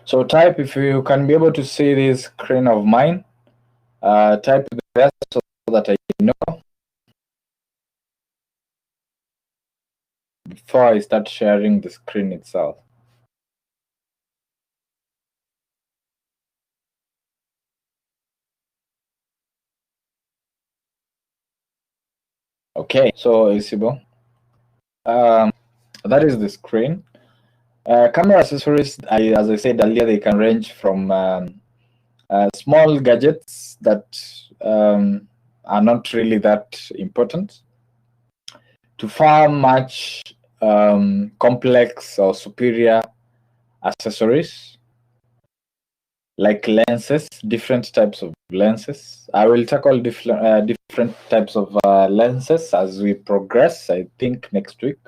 So type, if you can be able to see this screen of mine, type there so that I know before I start sharing the screen itself. Okay, so visible. That is the screen. Camera accessories, as I said earlier, they can range from small gadgets that are not really that important to far much complex or superior accessories like lenses, different types of lenses. I will tackle different types of lenses as we progress, I think next week.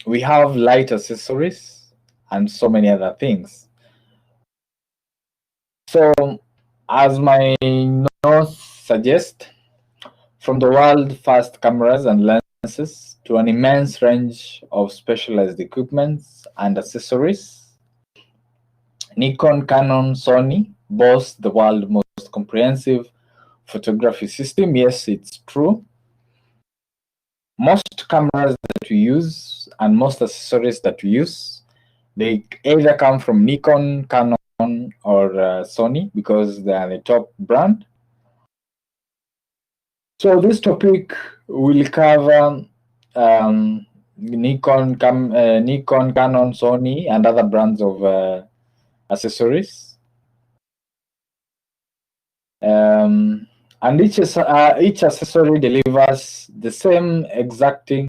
We have light accessories and so many other things. So, as my notes suggest, from the world first cameras and lenses to an immense range of specialized equipments and accessories, Nikon, Canon, Sony boast the world's most comprehensive photography system. Yes, it's true. Most cameras that we use and most accessories that we use, they either come from Nikon, Canon, or Sony because they are the top brand. So this topic will cover Nikon, Canon, Sony, and other brands of accessories. And each accessory delivers the same exactly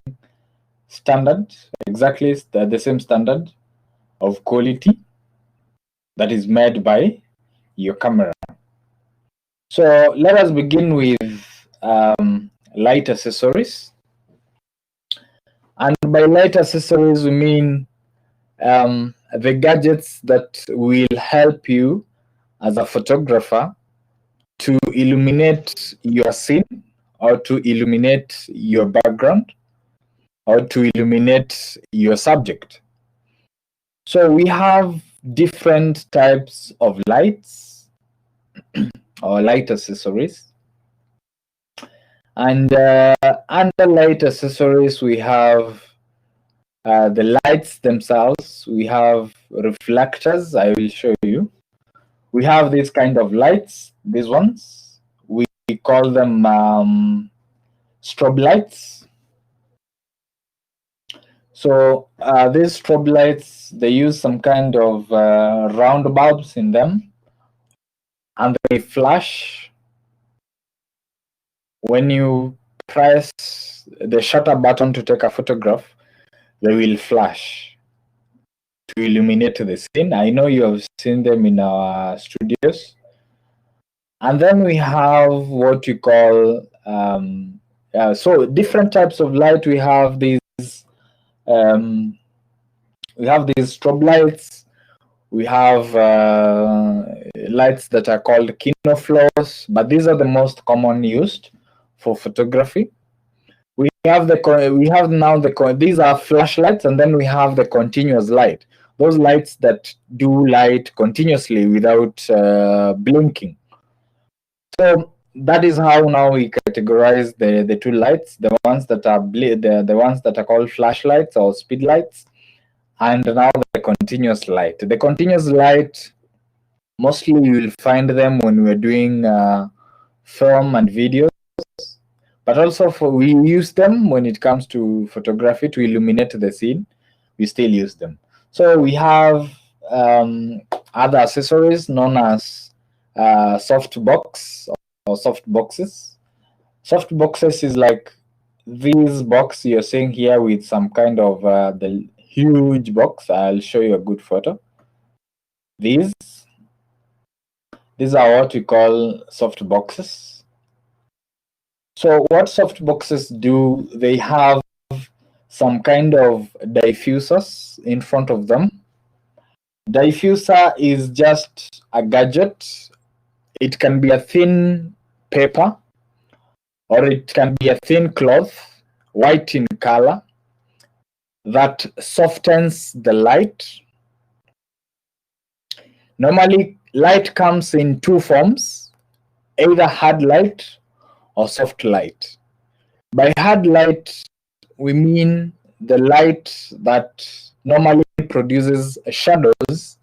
the same standard of quality that is made by your camera. So let us begin with light accessories. And by light accessories, we mean the gadgets that will help you as a photographer to illuminate your scene or to illuminate your background or to illuminate your subject. So we have different types of lights or light accessories. And under light accessories, we have the lights themselves. We have reflectors. I will show you. We have these kind of lights, these ones. We call them strobe lights. So these strobe lights, they use some kind of round bulbs in them, and they flash when you press the shutter button to take a photograph. They will flash to illuminate the scene. I know you have seen them in our studios. And then we have what you call so different types of light. We have these strobe lights. We have lights that are called kinoflows, but these are the most common used for photography. These are flashlights, and then we have the continuous light. Those lights that do light continuously without blinking. So that is how now we categorize the two lights: the ones that are the ones that are called flashlights or speed lights, and now the continuous light. The continuous light, mostly you will find them when we're doing film and videos, but also we use them when it comes to photography to illuminate the scene. We still use them. So we have other accessories known as soft box or soft boxes. Soft boxes is like this box you're seeing here with some kind of the huge box. I'll show you a good photo. These are what we call soft boxes. So what soft boxes do, they have some kind of diffusers in front of them. Diffuser is just a gadget. It can be a thin paper, or it can be a thin cloth, white in color, that softens the light. Normally, light comes in two forms, either hard light or soft light. By hard light, we mean the light that normally produces shadows,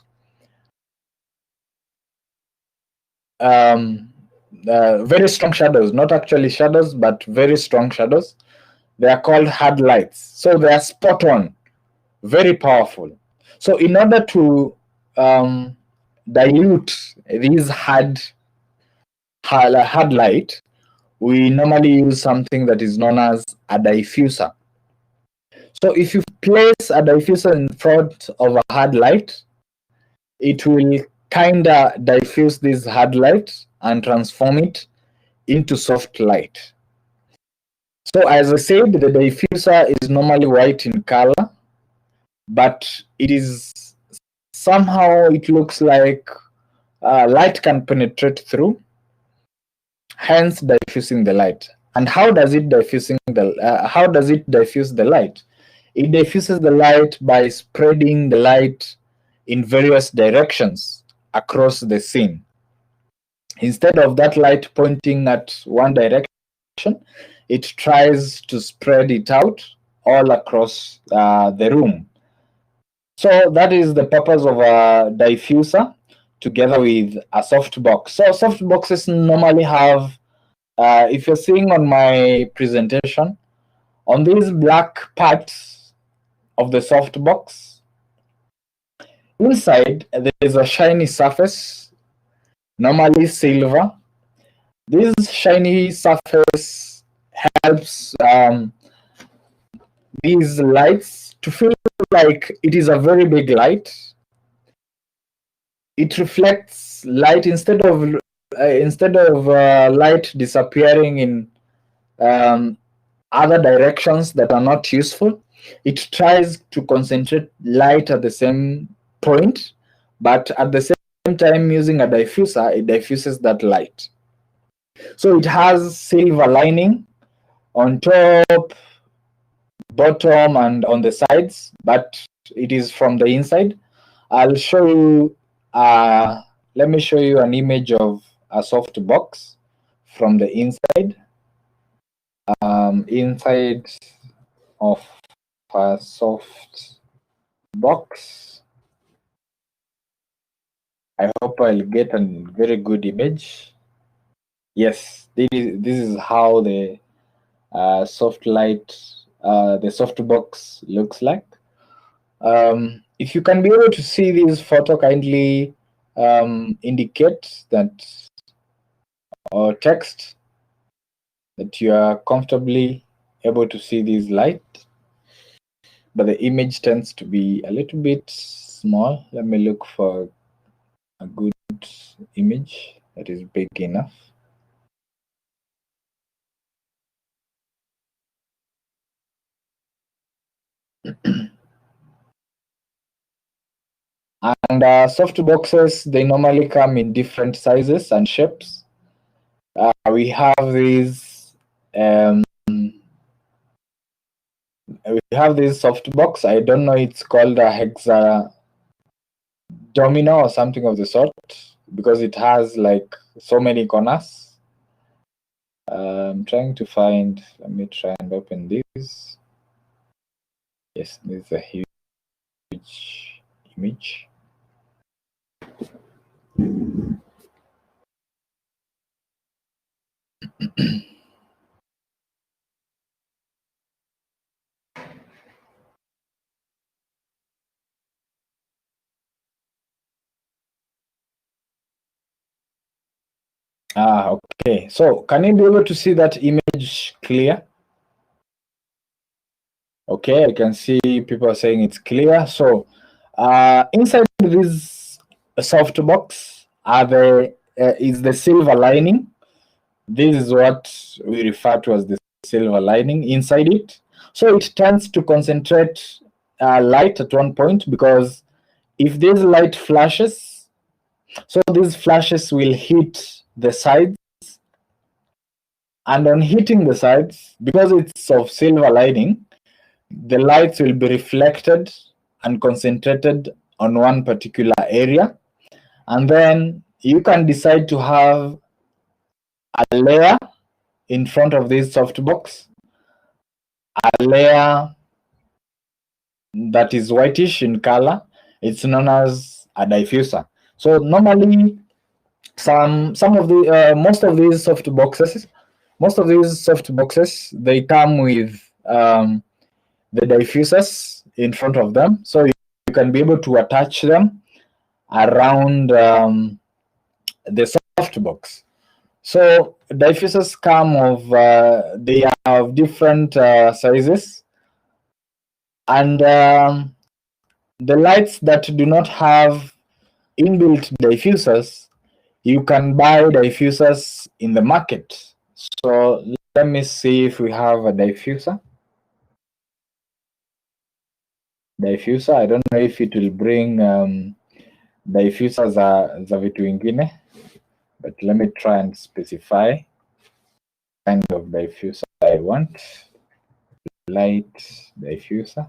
very strong shadows, not actually shadows, but very strong shadows. They are called hard lights. So they are spot on, very powerful. So in order to dilute these hard light, we normally use something that is known as a diffuser. So if you place a diffuser in front of a hard light, it will kind of diffuse this hard light and transform it into soft light. So as I said, the diffuser is normally white in color, but it is somehow, it looks like light can penetrate through, hence diffusing the light. And how does it diffuse the light? It diffuses the light by spreading the light in various directions across the scene. Instead of that light pointing at one direction, it tries to spread it out all across the room. So that is the purpose of a diffuser together with a softbox. So softboxes normally have, if you're seeing on my presentation, on these black parts of the softbox, inside there is a shiny surface, normally silver. This shiny surface helps these lights to feel like it is a very big light. It reflects light instead of light disappearing in other directions that are not useful. It tries to concentrate light at the same point, but at the same time, using a diffuser, it diffuses that light. So it has silver lining on top, bottom, and on the sides, but it is from the inside. I'll show you, let me show you an image of a soft box from the inside. Inside of a soft box. I hope I'll get a very good image. Yes, this is how the soft light, the soft box looks like. If you can be able to see this photo, kindly indicate that, or text that you are comfortably able to see this light, but the image tends to be a little bit small. Let me look for a good image that is big enough. And soft boxes, they normally come in different sizes and shapes. We have these soft box. I don't know, it's called a hexadomino or something of the sort, because it has like so many corners. I'm trying to find, let me try and open this. Yes, this is a huge image. Okay. So can you be able to see that image clear? Okay, I can see people are saying it's clear. So inside this soft box is the silver lining. This is what we refer to as the silver lining inside it. So it tends to concentrate light at one point, because if this light flashes, so these flashes will hit the sides, and on hitting the sides, because it's of silver lining, the lights will be reflected and concentrated on one particular area. And then you can decide to have a layer in front of this softbox, a layer that is whitish in color. It's known as a diffuser. So normally, most of these softboxes, they come with the diffusers in front of them, so you can be able to attach them around the softbox. So diffusers come of they have different sizes, and the lights that do not have inbuilt diffusers, you can buy diffusers in the market. So let me see if we have a diffuser. I don't know if it will bring diffuser za vitu vingine, but let me try and specify kind of diffuser I want. Light diffuser.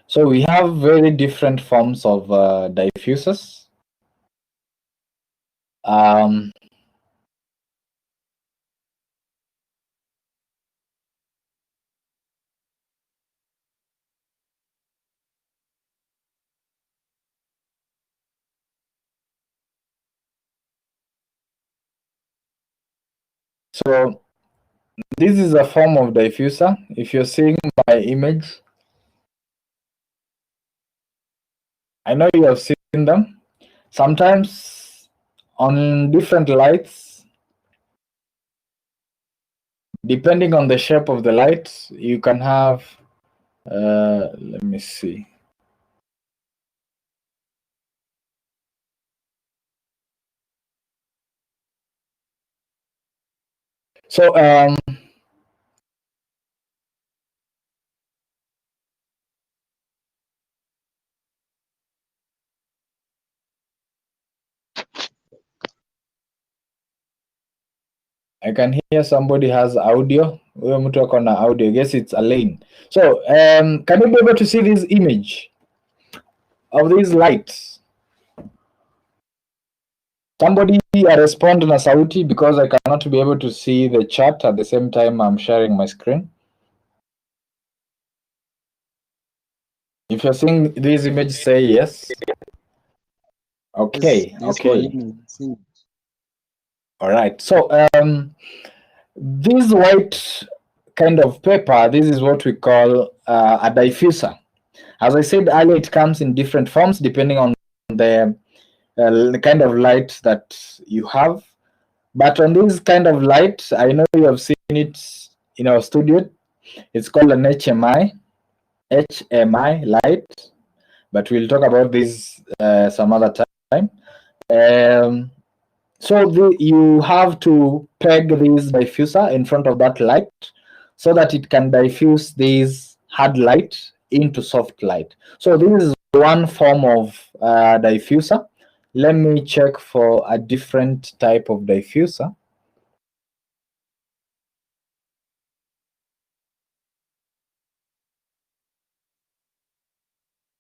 So we have very different forms of diffusers. So this is a form of diffuser. If you're seeing my image, I know you have seen them. Sometimes on different lights, depending on the shape of the light, you can have, let me see. So I can hear somebody has audio. Huyo mtu ako na audio. I guess it's Elaine. So can you be able to see this image of these lights? Somebody respond na sauti, because I cannot be able to see the chat at the same time I'm sharing my screen. If you're seeing this image, say yes. Okay, yes, okay. All right. So this white kind of paper, this is what we call a diffuser. As I said earlier, it comes in different forms depending on the kind of light that you have. But on this kind of light, I know you have seen it in our studio. It's called an HMI light, but we'll talk about this some other time. So you have to peg this diffuser in front of that light so that it can diffuse this hard light into soft light. So this is one form of diffuser. Let me check for a different type of diffuser.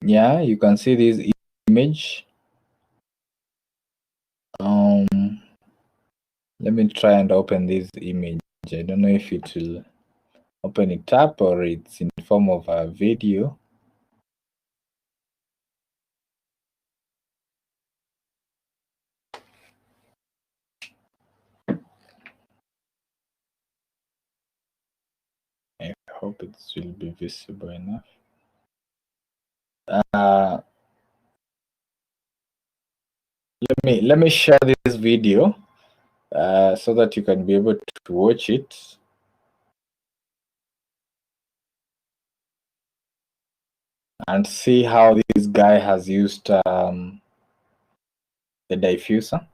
Yeah, you can see this image. Let me try and open this image. I don't know if it will open it up or it's in form of a video. I hope it will be visible enough. Let me share this video so that you can be able to watch it. And see how this guy has used the diffuser.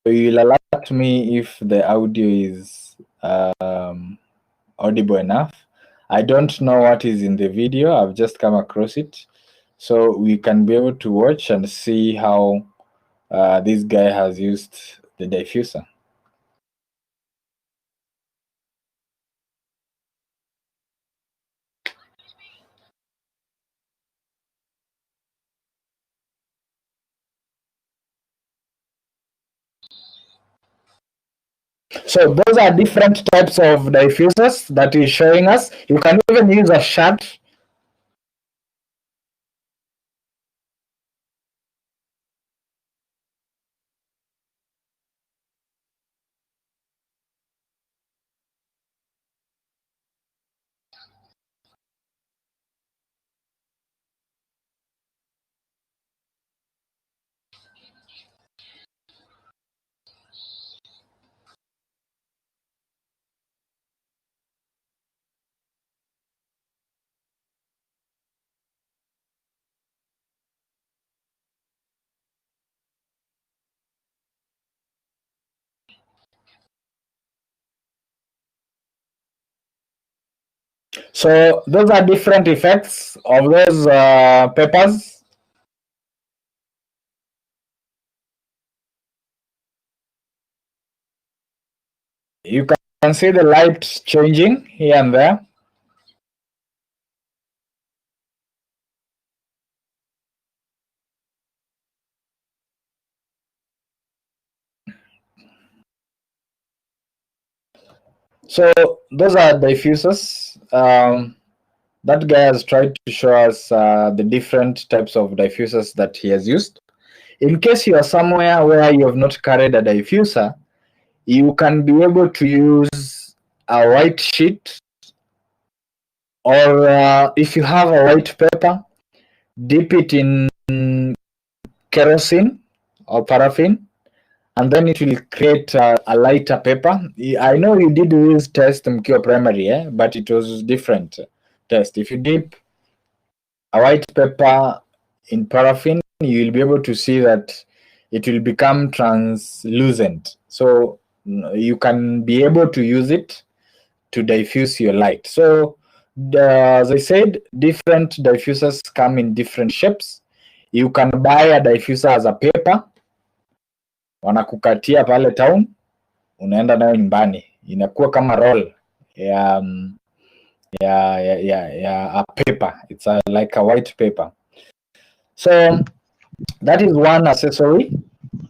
So you'll alert me if the audio is audible enough. I don't know what is in the video. I've just come across it. So we can be able to watch and see how this guy has used the diffuser. So those are different types of diffusers that is showing us. You can even use a shard. So those are different effects of those papers. You can see the light changing here and there. So those are diffusers. That guy has tried to show us the different types of diffusers that he has used. In case you are somewhere where you have not carried a diffuser, you can be able to use a white sheet, or if you have a white paper, dip it in kerosene or paraffin, and then it will create a lighter paper. I know you did use test mkiwa primary, but it was different test. If you dip a white paper in paraffin, you will be able to see that it will become translucent. So you can be able to use it to diffuse your light. So as I said, different diffusers come in different shapes. You can buy a diffuser as a paper, wanakukatia pale town, unaenda nayo nyumbani, inakuwa kama roll ya a paper. It's like a white paper. So that is one accessory.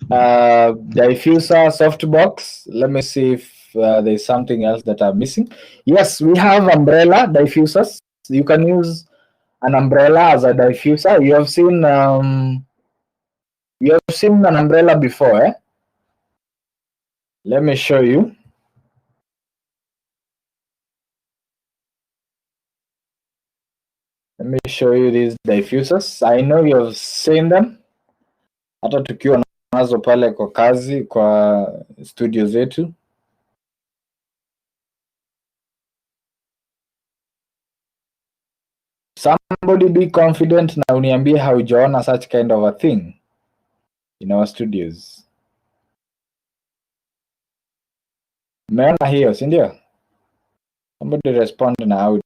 Diffuser, softbox. Let me see if there's something else that I'm missing. Yes, we have umbrella diffusers. You can use an umbrella as a diffuser. You have seen an umbrella before, eh? Let me show you. Let me show you these diffusers. I know you have seen them. Hata tukiwa nazo pale kwa kazi kwa studio zetu. Somebody be confident na uniambie haujaona such kind of a thing in our studios. Umeona hiyo, si ndio? Somebody respond na audio.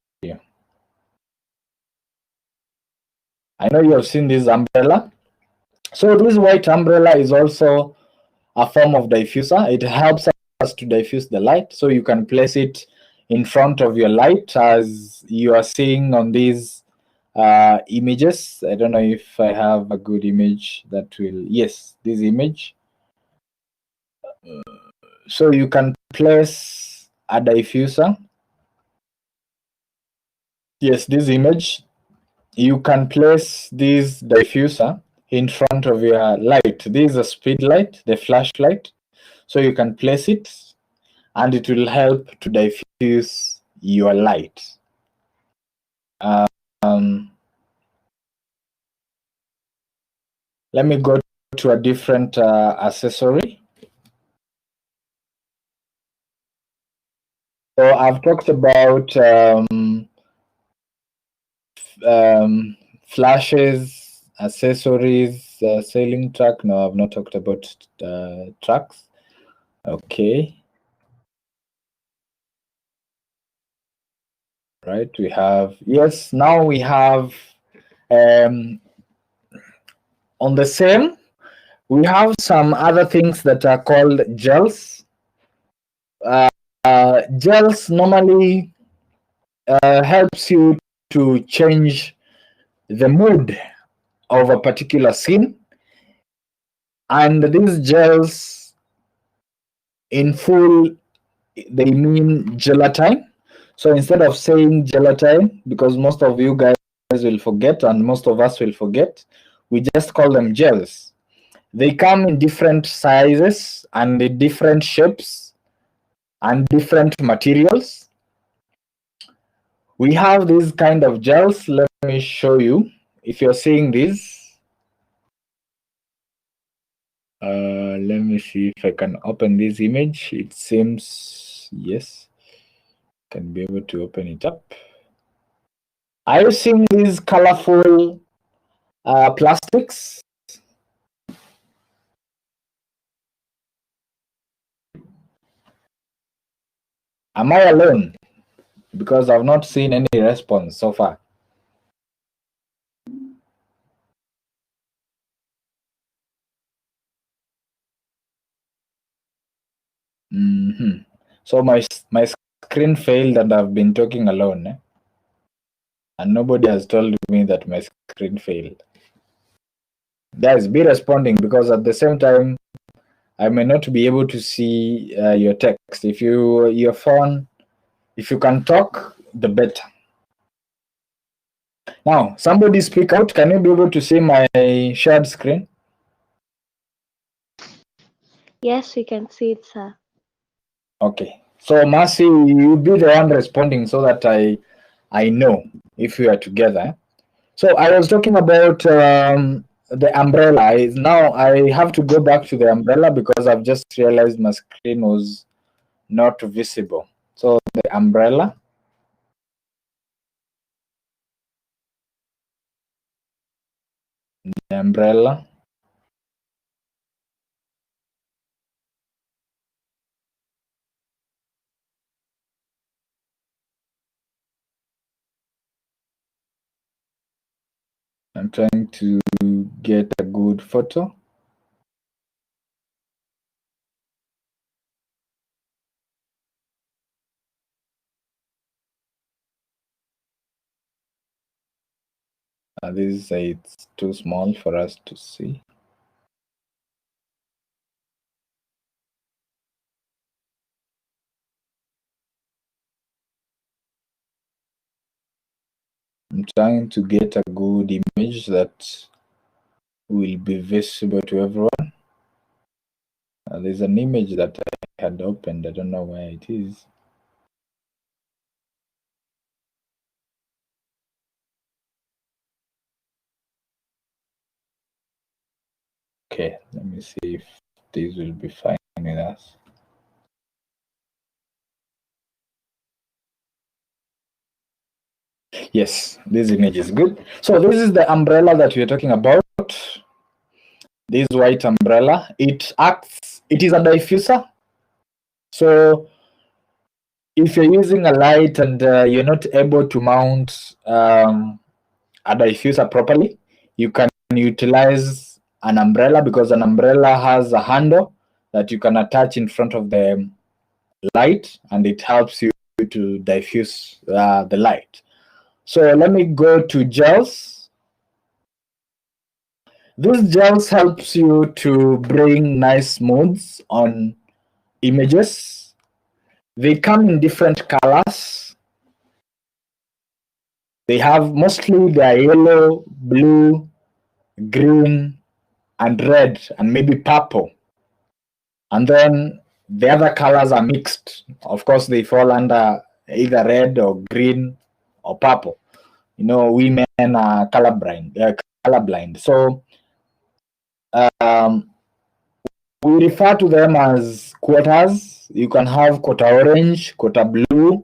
I know you have seen this umbrella. So this white umbrella is also a form of diffuser. It helps us to diffuse the light. So you can place it in front of your light as you are seeing on these images. I don't know if I have a good image that will, yes, this image. So you can place a diffuser. Yes, this image. You can place this diffuser in front of your light. This is a speed light, the flashlight. So you can place it and it will help to diffuse your light. Let me go to a different accessory. So I've talked about flashes, accessories, sailing track. No, I've not talked about tracks. Okay. right? We have, yes, now we have on the same, we have some other things that are called gels. Gels normally helps you to change the mood of a particular scene, and these gels in full, they mean gelatine. So instead of saying gelatine, because most of you guys will forget and most of us will forget, we just call them gels. They come in different sizes and in different shapes and different materials. We have these kind of gels. Let me show you. If you're seeing these, let me see if I can open this image. It seems, yes, can be able to open it up. Are you seeing these colorful plastics? Am I alone? Because I've not seen any response so far. So my screen failed and I've been talking alone, and nobody has told me that my screen failed. Guys, be responding, because at the same time I may not be able to see your text. If your phone, if you can talk, the better. Now, somebody speak out. Can you be able to see my shared screen? Yes, we can see it, sir. Okay. So Mercy, you be the one responding so that I know if we are together. So I was talking about the umbrella. Now I have to go back to the umbrella because I've just realized my screen was not visible. So the umbrella. The umbrella. I'm trying to get a good photo. This it's too small for us to see. I'm trying to get a good image that will be visible to everyone. There's an image that I had opened. I don't know where it is. Okay, let me see if this will be fine with us. Yes, this image is good. So this is the umbrella that we're talking about. This white umbrella. It is a diffuser. So if you're using a light and you're not able to mount a diffuser properly, you can utilize an umbrella, because an umbrella has a handle that you can attach in front of the light and it helps you to diffuse the light. So let me go to gels. This gels helps you to bring nice moods on images. They come in different colors. They have mostly the yellow, blue, green, and red, and maybe purple. And then the other colors are mixed. Of course, they fall under either red or green or purple. You know, women are colorblind. So we refer to them as quarters. You can have quarter orange, quarter blue,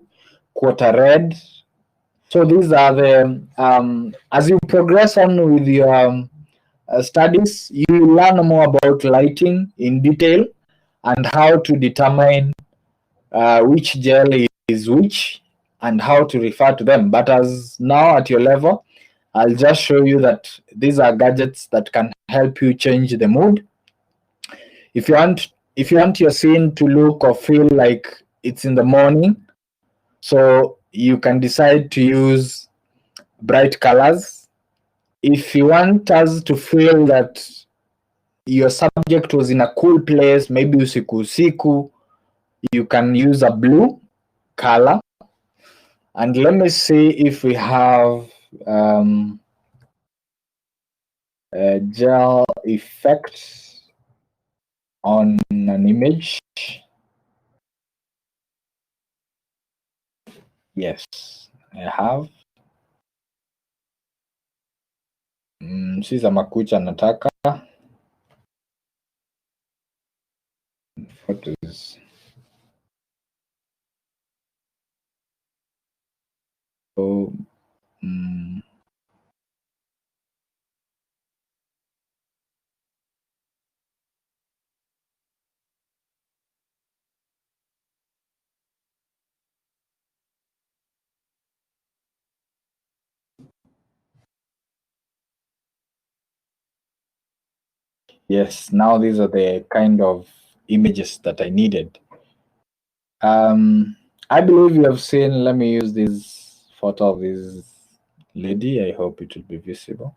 quarter red. So these are the, as you progress on with your studies, you will learn more about lighting in detail and how to determine which gel is which. and how to refer to them. But as now at your level, I'll just show you that these are gadgets that can help you change the mood. If you want your scene to look or feel like it's in the morning, so you can decide to use bright colors. If you want us to feel that your subject was in a cool place, maybe usiku usiku, you can use a blue color. And let me see if we have a gel effect on an image. Yes, I have. Si za makucha nataka. Photos. So, yes, now these are the kind of images that I needed. I believe you have seen, let me use this photo of this lady. I hope it will be visible.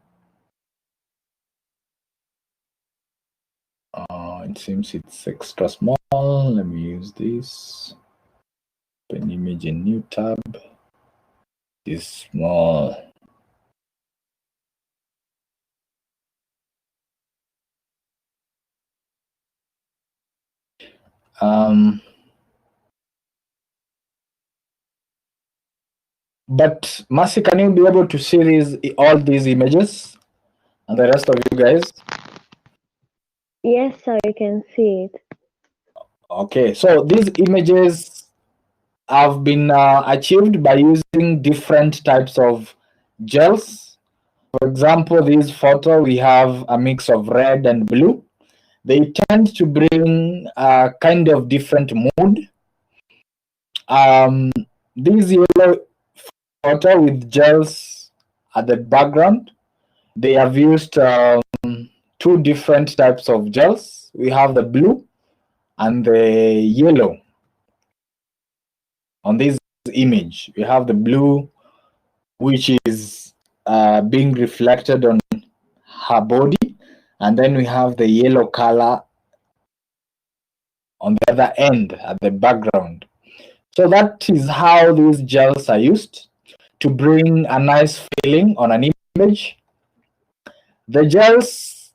It seems it's extra small. Let me use this. Open image in new tab. Is small. But Mercy, can you be able to see all these images and the rest of you guys? Yes, sir, you can see it. Okay, so these images have been achieved by using different types of gels. For example, this photo, we have a mix of red and blue. They tend to bring a kind of different mood. This yellow photo with gels at the background, they have used two different types of gels. We have the blue and the yellow. On this image, we have the blue, which is being reflected on her body, and then we have the yellow color on the other end at the background. So that is how these gels are used to bring a nice feeling on an image. The gels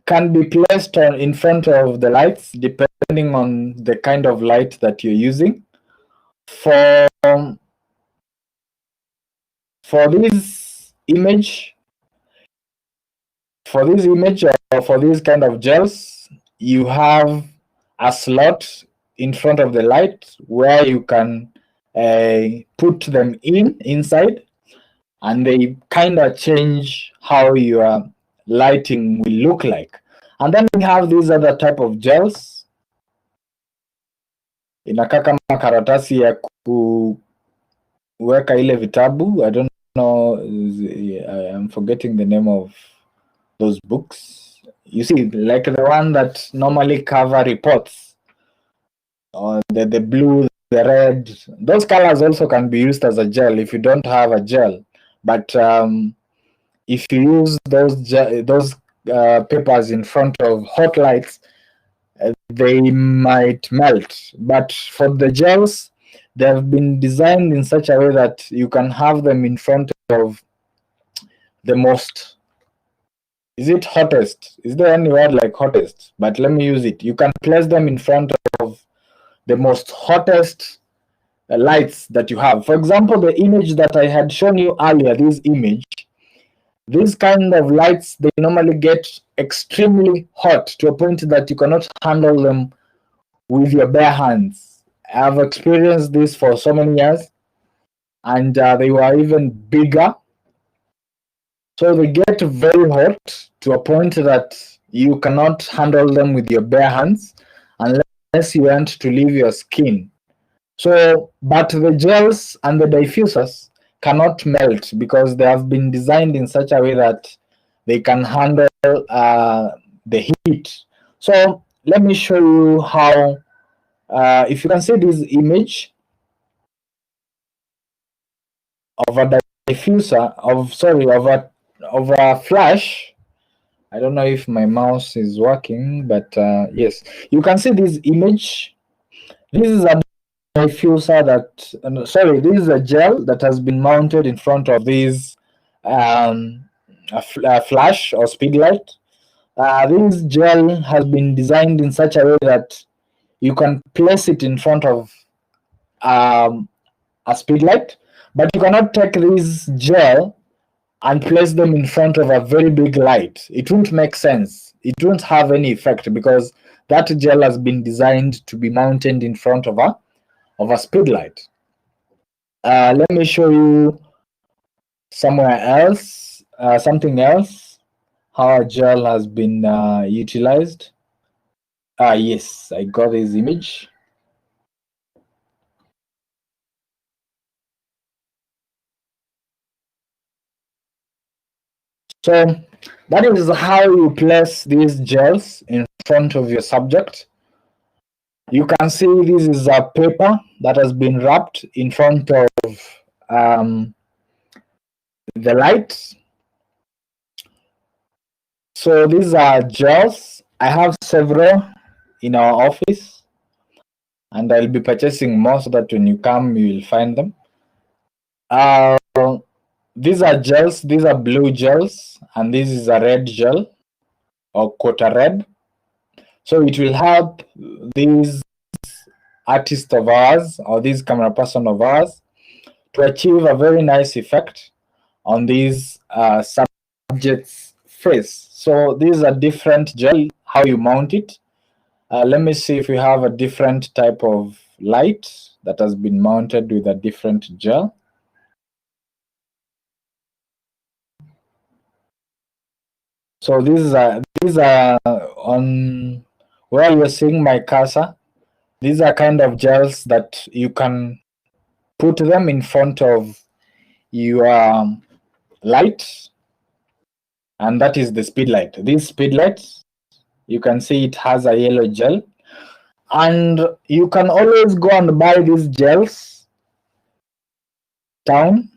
can be placed in front of the lights depending on the kind of light that you're using. For this image, or for these kind of gels, you have a slot in front of the light where you can put them inside, and they kind of change how your lighting will look like. And then we have these other type of gels. Inakaa kama karatasi ya kuweka ile vitabu. I don't know, I'm forgetting the name of those books. You see, like the one that normally cover reports, or the blue, the red. Those colors also can be used as a gel if you don't have a gel. But if you use those papers in front of hot lights, they might melt. But for the gels, they have been designed in such a way that you can have them in front of the most, is it hottest? Is there any word like hottest? But let me use it. You can place them in front of the most hottest lights that you have. For example, the image that I had shown you earlier, this image, these kind of lights, they normally get extremely hot to a point that you cannot handle them with your bare hands. I've experienced this for so many years, and they were even bigger. So they get very hot to a point that you cannot handle them with your bare hands unless you want to leave your skin. So, but the gels and the diffusers cannot melt because they have been designed in such a way that they can handle the heat. So let me show you how. If you can see this image of a diffuser, of a flash. I don't know if my mouse is working, but yes, you can see this image. This is a diffuser that, sorry, this is a gel that has been mounted in front of this a flash or speed light. This gel has been designed in such a way that you can place it in front of a speed light, but you cannot take this gel and place them in front of a very big light. It won't make sense. It won't have any effect because that gel has been designed to be mounted in front of a speed light. Let me show you somewhere else, something else, how a gel has been utilized. Yes, I got this image. So that is how you place these gels in front of your subject. You can see this is a paper that has been wrapped in front of the light. So these are gels. I have several in our office, and I'll be purchasing more so that when you come, you will find them. These are gels. These are blue gels, and this is a red gel or quota red. So it will help these artist of ours or this camera person of ours to achieve a very nice effect on these subjects' face. So these are different gel, how you mount it. Let me see if we have a different type of light that has been mounted with a different gel. So these are on where you're seeing my cursor. These are kind of gels that you can put them in front of your light, and that is the speed light. This speed light, you can see it has a yellow gel, and you can always go and buy these gels down,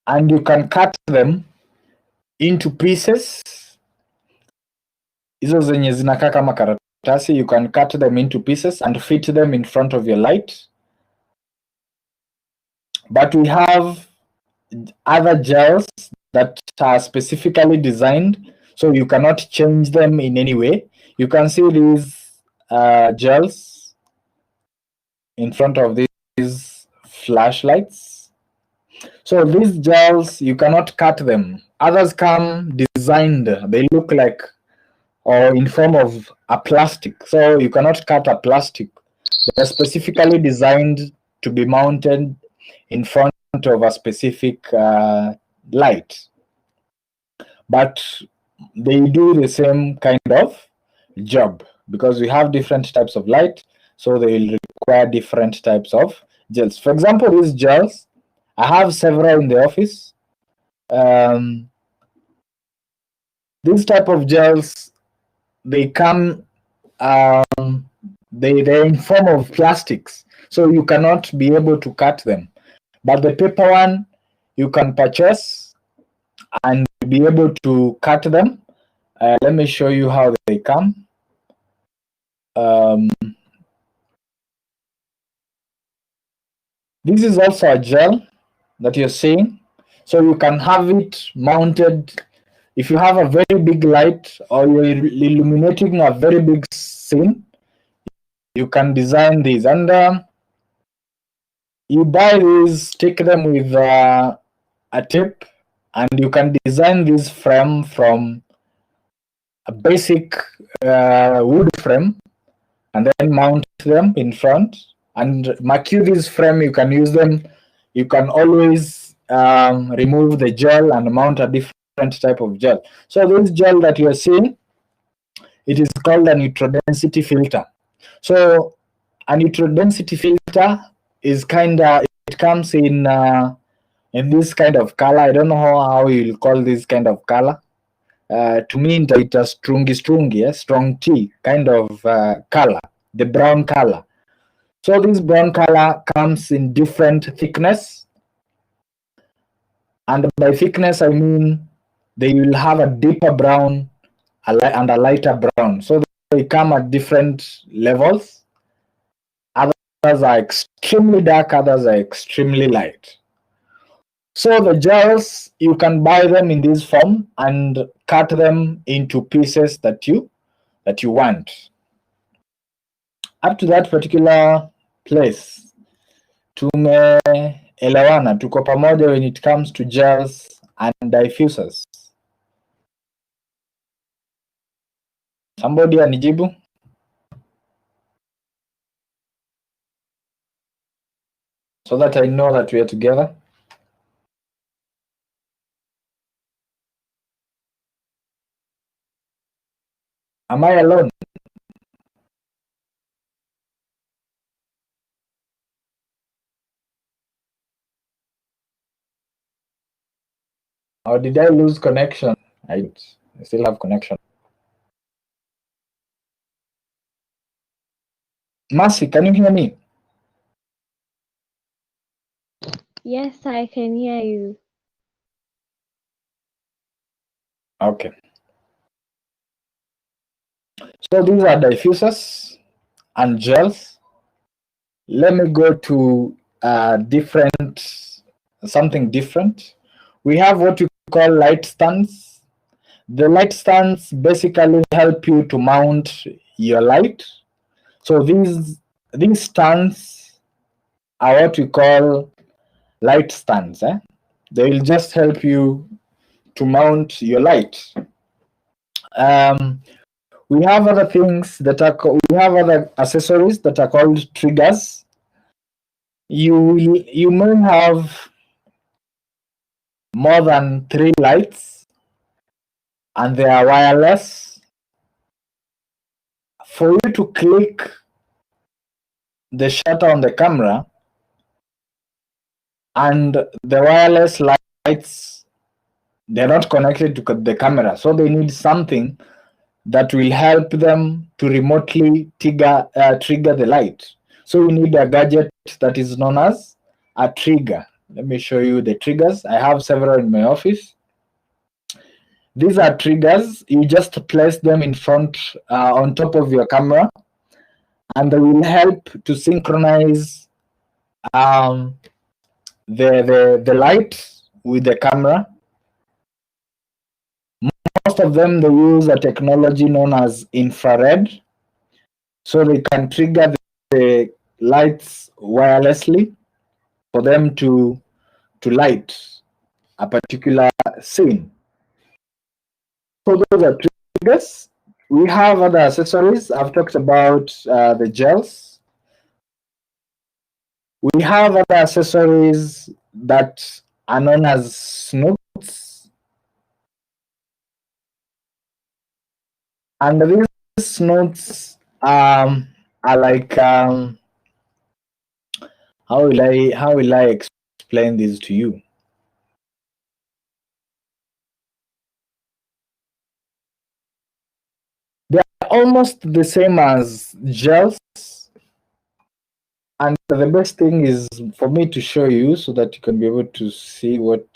and you can cut them into pieces. Hizo zenye zinakaa kama karatasi, you can cut them into pieces and fit them in front of your light. But we have other gels that are specifically designed, so you cannot change them in any way. You can see these gels in front of these flashlights. So these gels, you cannot cut them. Others come designed, they look like or in form of a plastic. So you cannot cut a plastic. They're specifically designed to be mounted in front of a specific light. But they do the same kind of job because we have different types of light, so they will require different types of gels. For example, these gels, I have several in the office. These type of gels, they come, they're in form of plastics, so you cannot be able to cut them. But the paper one, you can purchase and be able to cut them. Let me show you how they come. This is also a gel that you're seeing, so you can have it mounted. If you have a very big light or you're illuminating a very big scene, you can design these, and you buy these, stick them with a tape, and you can design this frame from a basic wood frame and then mount them in front. And marquee this frame, you can use them. You can always remove the gel and mount a different type of gel. So this gel that you're seeing, it is called a neutral density filter. So a neutral density filter is it comes in this kind of color. I don't know how you'll call this kind of color. To me, it's a strungy, strong tea kind of color, the brown color. So this brown color comes in different thickness, and by thickness I mean they will have a deeper brown and a lighter brown. So they come at different levels. Others are extremely dark, others are extremely light. So the gels, you can buy them in this form and cut them into pieces that you want. Up to that particular place, tumeelewana, tuko pamoja when it comes to gels and diffusers. Somebody anijibu? So that I know that we are together. Am I alone? Or did I lose connection? I still have connection. Mercy, can you hear me? Yes, I can hear you. Okay. So these are diffusers and gels. Let me go to something different. We have what we call light stands. The light stands basically help you to mount your light. So these stands are what we call light stands. They will just help you to mount your light. We have other things that we have other accessories that are called triggers. You may have more than 3 lights and they are wireless. For you to click the shutter on the camera and the wireless lights, they're not connected to the camera, so they need something that will help them to remotely trigger the light. So we need a gadget that is known as a trigger. Let me show you the triggers. I have several in my office. These are triggers. You just place them in front on top of your camera, and they will help to synchronize the light with the camera. Most of them, they use a technology known as infrared, so they can trigger the lights wirelessly for them to light a particular scene. So those are triggers. We have other accessories. I've talked about the gels. We have other accessories that are known as snoots. And these snoots are like how will I explain this to you? They are almost the same as gels, and the best thing is for me to show you so that you can be able to see what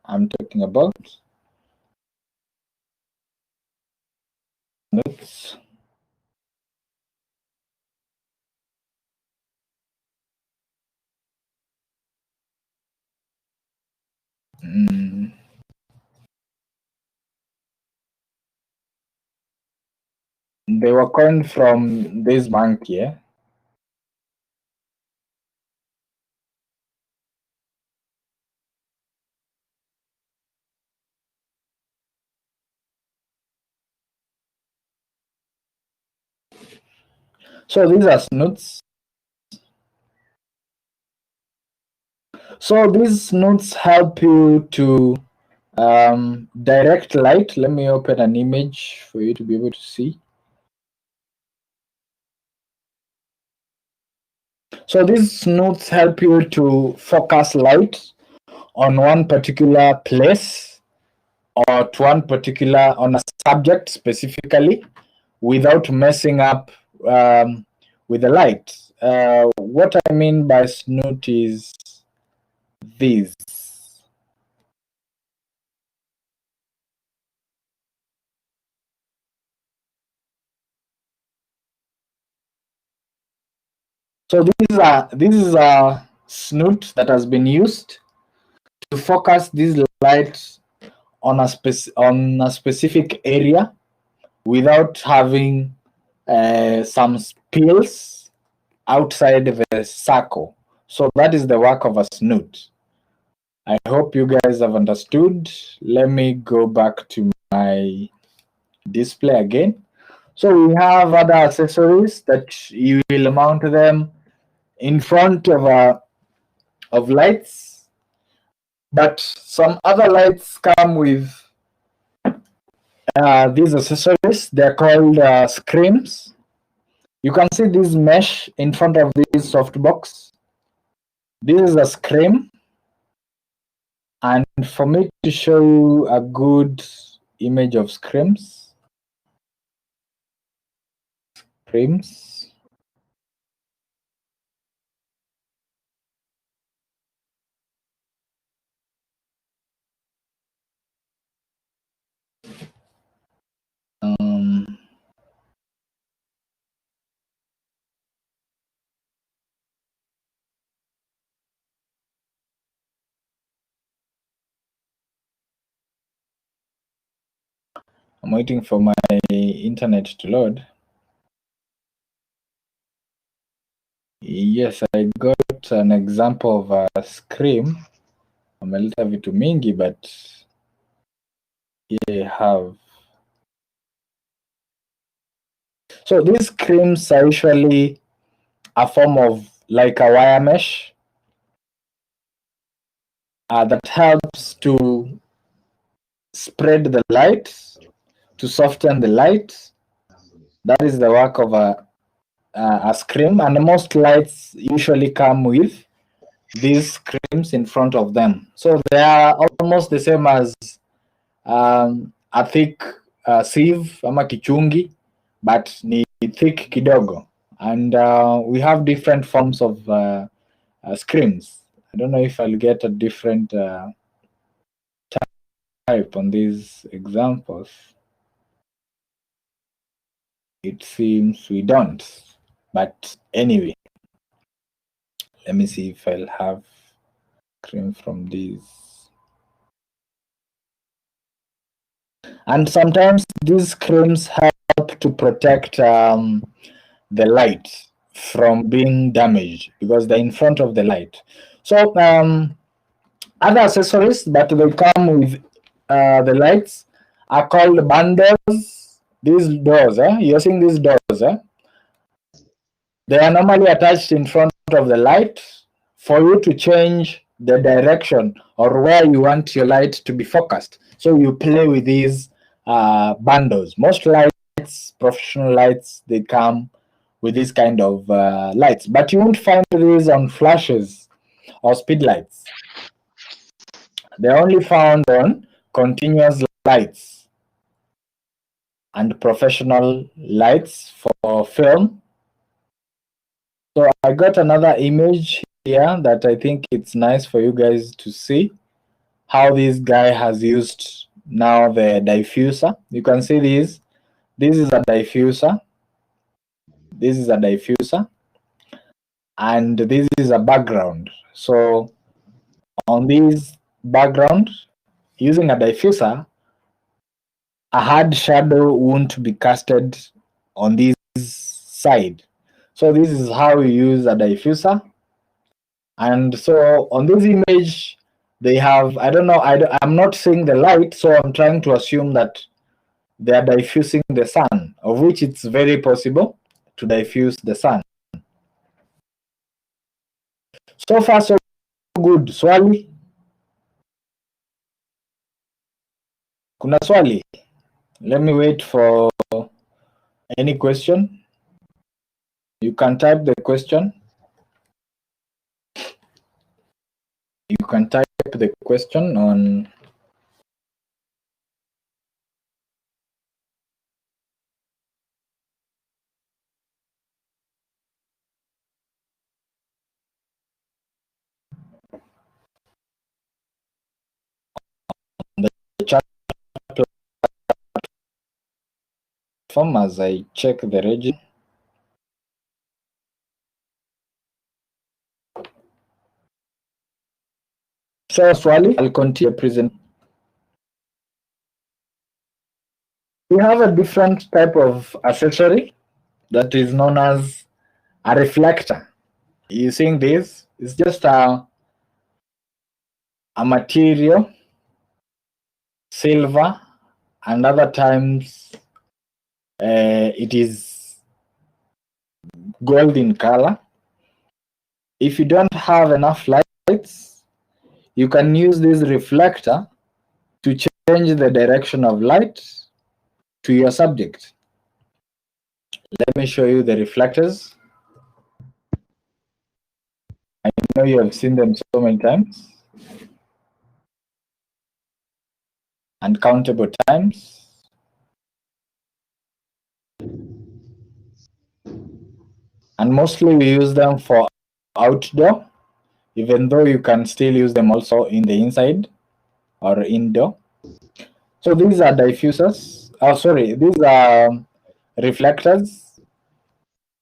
I'm talking about. Snoots. They were coined from this bank here. So these are snoots. So these snoots help you to direct light. Let me open an image for you to be able to see. So these snoots help you to focus light on one particular place or to one particular, on a subject specifically, without messing up with the light. What I mean by snoot is this. So this is a snoot that has been used to focus these lights on a specific area without having some spills outside the circle. So that is the work of a snoot. I hope you guys have understood. Let me go back to my display again. So we have other accessories that you will mount them in front of lights, but some other lights come with these accessories. They're called screens. You can see this mesh in front of this softbox. This is a screen, and for me to show you a good image of screens. I'm waiting for my internet to load. Yes, I got an example of a screen. Ameleta vitu mingi, but here I have. So these screens are usually a form of like a wire mesh that helps to spread the light, to soften the light. That is the work of a screen, and most lights usually come with these screens in front of them. So they are almost the same as a thick sieve ama kichungi, but ni thick kidogo. And we have different forms of screens. I don't know if I'll get a different type on these examples. It seems we don't, but anyway, let me see if I'll have screen from these. And sometimes these screens help to protect the light from being damaged because they're in front of the light. So other accessories that will come with the lights are called bundles. These doors, you're seeing these doors, they are normally attached in front of the light for you to change the direction or where you want your light to be focused. So you play with these bundles. Most lights, professional lights, they come with this kind of lights, but you won't find these on flashes or speed lights. They're only found on continuous lights and professional lights for film. So I got another image here that I think it's nice for you guys to see how this guy has used now the diffuser. You can see this. This is a diffuser. This is a diffuser. And this is a background. So on this background, using a diffuser, a hard shadow won't be casted on this side. So this is how we use a diffuser. And so on this image, they have, I don't know, I'm not seeing the light, so I'm trying to assume that they are diffusing the sun, of which it's very possible to diffuse the sun. So far, so good. Swali? Kuna swali? Let me wait for any question. You can type the question. You can type the question on the chat platform as I check the register. So, Swali, I'll continue present. We have a different type of accessory that is known as a reflector. You seeing this? It's just a material, silver, and other times it is gold in color. If you don't have enough lights, you can use this reflector to change the direction of light to your subject. Let me show you the reflectors. I know you have seen them so many times, uncountable times. And mostly we use them for outdoor, even though you can still use them also in the inside or indoor. So these are diffusers. Oh, sorry, these are reflectors.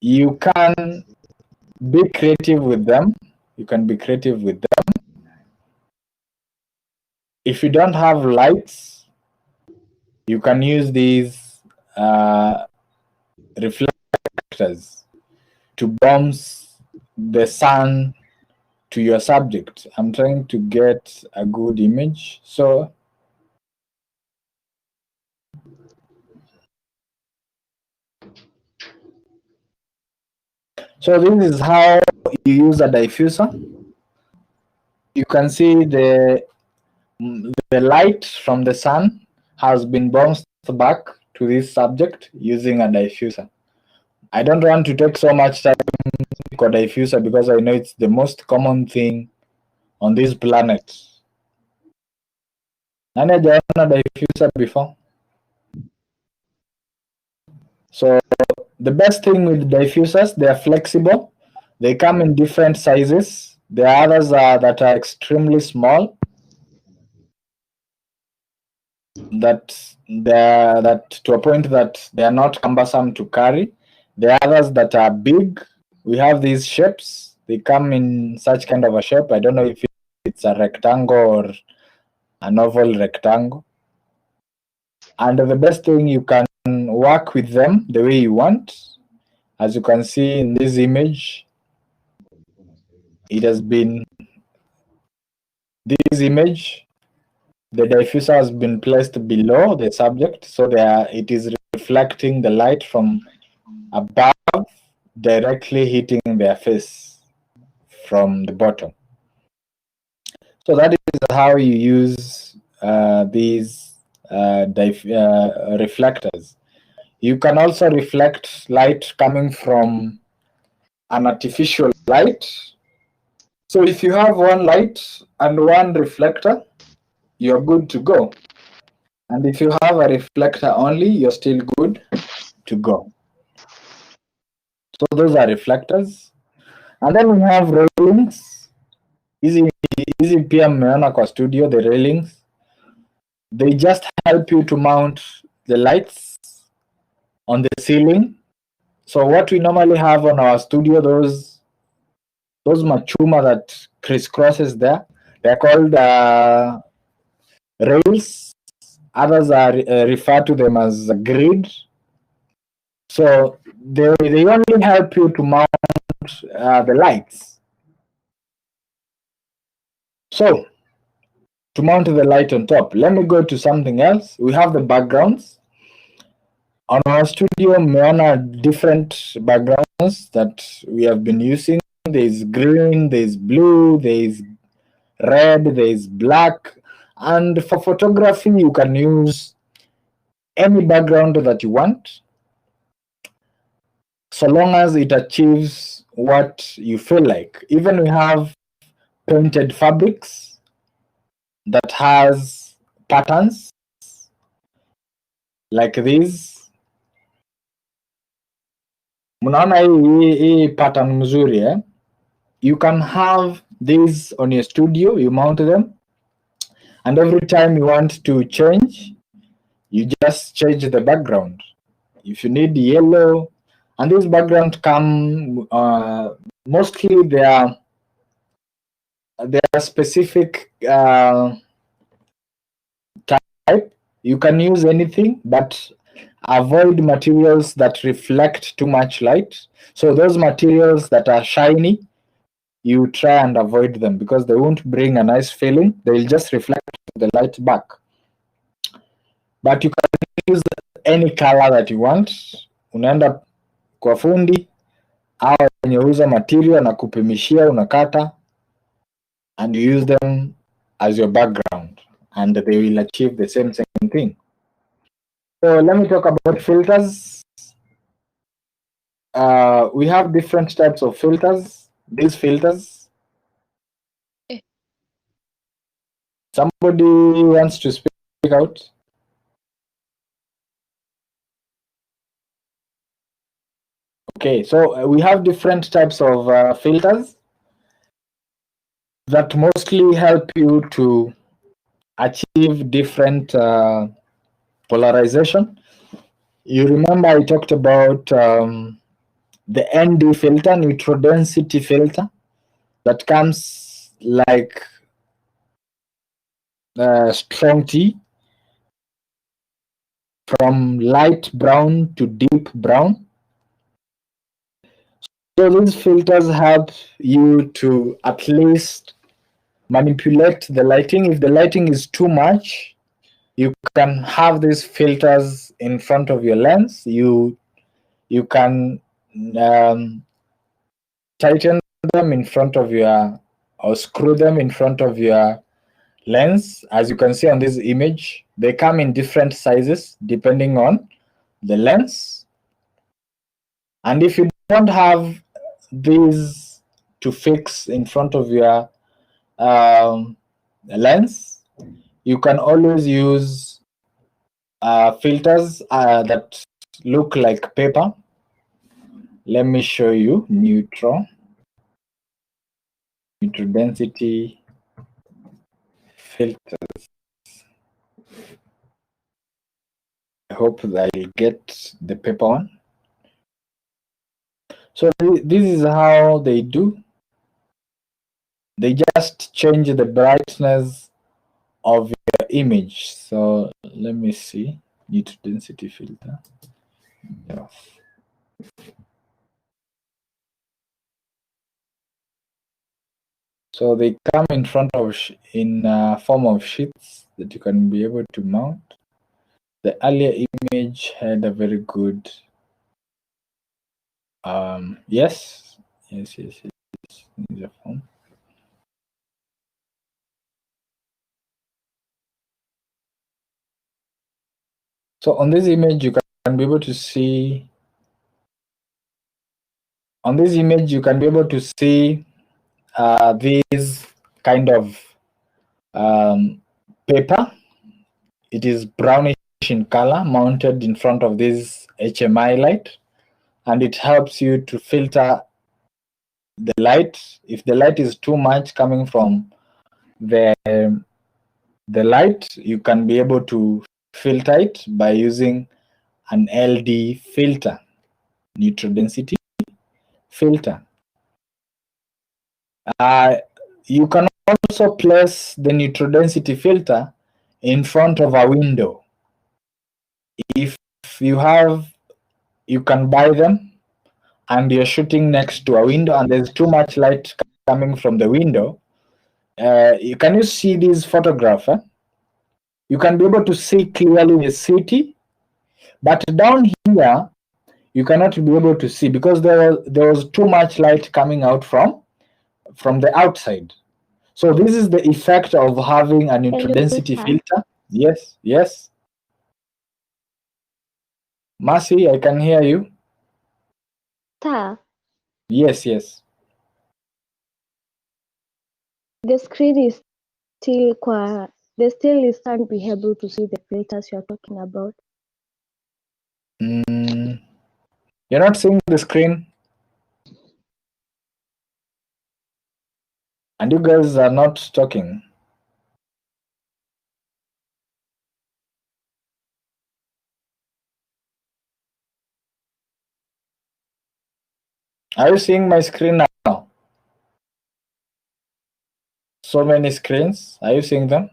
You can be creative with them. You can be creative with them. If you don't have lights, you can use these reflectors to bounce the sun to your subject. I'm trying to get a good image. So this is how you use a diffuser. You can see the light from the sun has been bounced back to this subject using a diffuser. I don't want to take so much time for diffuser because I know it's the most common thing on this planet. Nani hajaona diffuser before? So the best thing with diffusers, they are flexible. They come in different sizes. There are others that are extremely small. That to a point that they are not cumbersome to carry. There are others that are big. We have these shapes. They come in such kind of a shape. I don't know if it's a rectangle or an oval rectangle. And the best thing, you can work with them the way you want. As you can see in this image, it has been this image. The diffuser has been placed below the subject, so it is reflecting the light from above, directly hitting their face from the bottom. So that is how you use these reflectors. You can also reflect light coming from an artificial light. So if you have one light and one reflector, you're good to go. And if you have a reflector only, you're still good to go. So those are reflectors. And then we have railings. Hizi pia mmeona kwa studio, the railings. They just help you to mount the lights on the ceiling. So what we normally have on our studio, those machuma that crisscrosses there, they're called rails. Others are refer to them as a grid. So they only help you to mount the lights. So to mount the light on top, let me go to something else. We have the backgrounds. On our studio, mmeona different backgrounds that we have been using. There's green, there's blue, there's red, there's black. And for photography, you can use any background that you want, so long as it achieves what you feel like. Even we have painted fabrics that has patterns like this. Mnaona hii pattern mzuri eh? You can have these on your studio, you mount them, and every time you want to change, you just change the background. If you need yellow, and this background come mostly they are specific type. You can use anything, but avoid materials that reflect too much light. So those materials that are shiny, you try and avoid them because they won't bring a nice feeling. They will just reflect the light back. But you can use any color that you want. Unaenda kwa fundi au wenye uza material na kupimishia, unakata and you use them as your background and they will achieve the same thing. So let me talk about filters. We have different types of filters. These filters. Somebody wants to speak out? Okay, so we have different types of filters that mostly help you to achieve different polarization. You remember I talked about the ND filter, neutral density filter, that comes like strong T, from light brown to deep brown. So these filters help you to at least manipulate the lighting. If the lighting is too much, you can have these filters in front of your lens. You can tighten them in front of your, or screw them in front of your lens. As you can see on this image, they come in different sizes depending on the lens. And if you don't have these to fix in front of your lens, you can always use filters that look like paper. Let me show you neutral density filters. I hope that I'll get the paper one. So this is how they do. They just change the brightness of your image. So let me see, neutral density filter. Yeah. So they come in front of in form of sheets that you can be able to mount. The earlier image had a very good yes. Is a form. So on this image, you can be able to see. On this image, you can be able to see this kind of paper. It is brownish in color, mounted in front of this HMI light, and it helps you to filter the light. If the light is too much coming from the light, you can be able to filter it by using an LD filter, neutral density filter. You can also place the neutral density filter in front of a window. If you have, you can buy them and you're shooting next to a window and there's too much light coming from the window. Can you see this photograph? You can be able to see clearly the city, but down here you cannot be able to see because there was too much light coming out from the outside. So this is the effect of having a neutral density filter. Yes, yes. Mercy, I can hear you. Ta. Yes, yes. The screen is still they still can't be able to see the filters you're talking about. You're not seeing the screen? And you guys are not talking. Are you seeing my screen now? So many screens. Are you seeing them?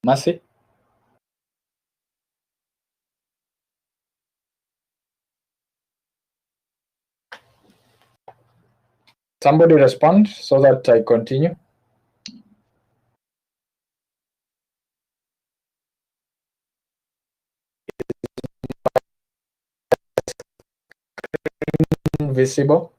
Mercy? Somebody respond so that I continue. Visible?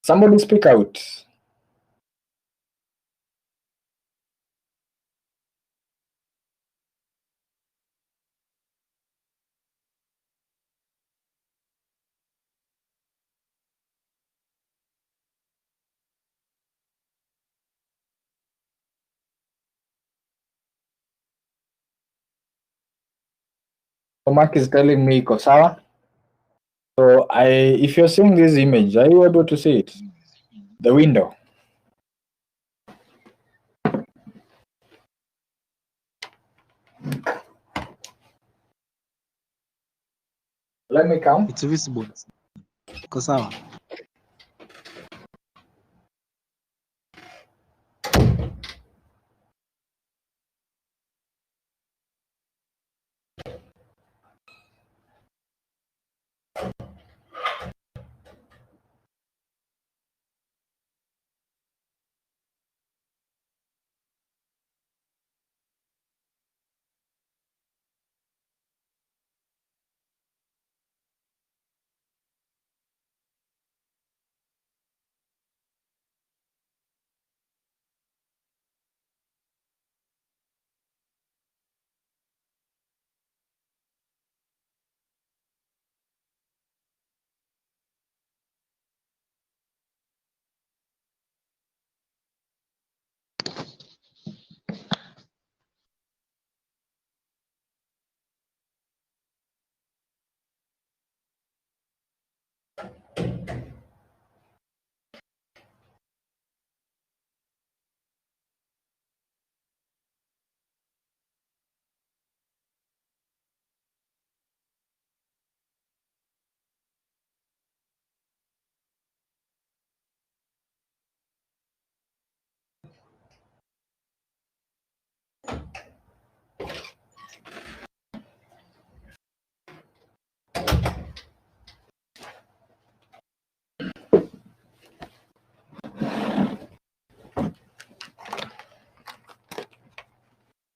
Somebody speak out. So Mark is telling me Kosawa. So if you're seeing this image, are you able to see it? The window. Let me count. It's visible. Kosawa.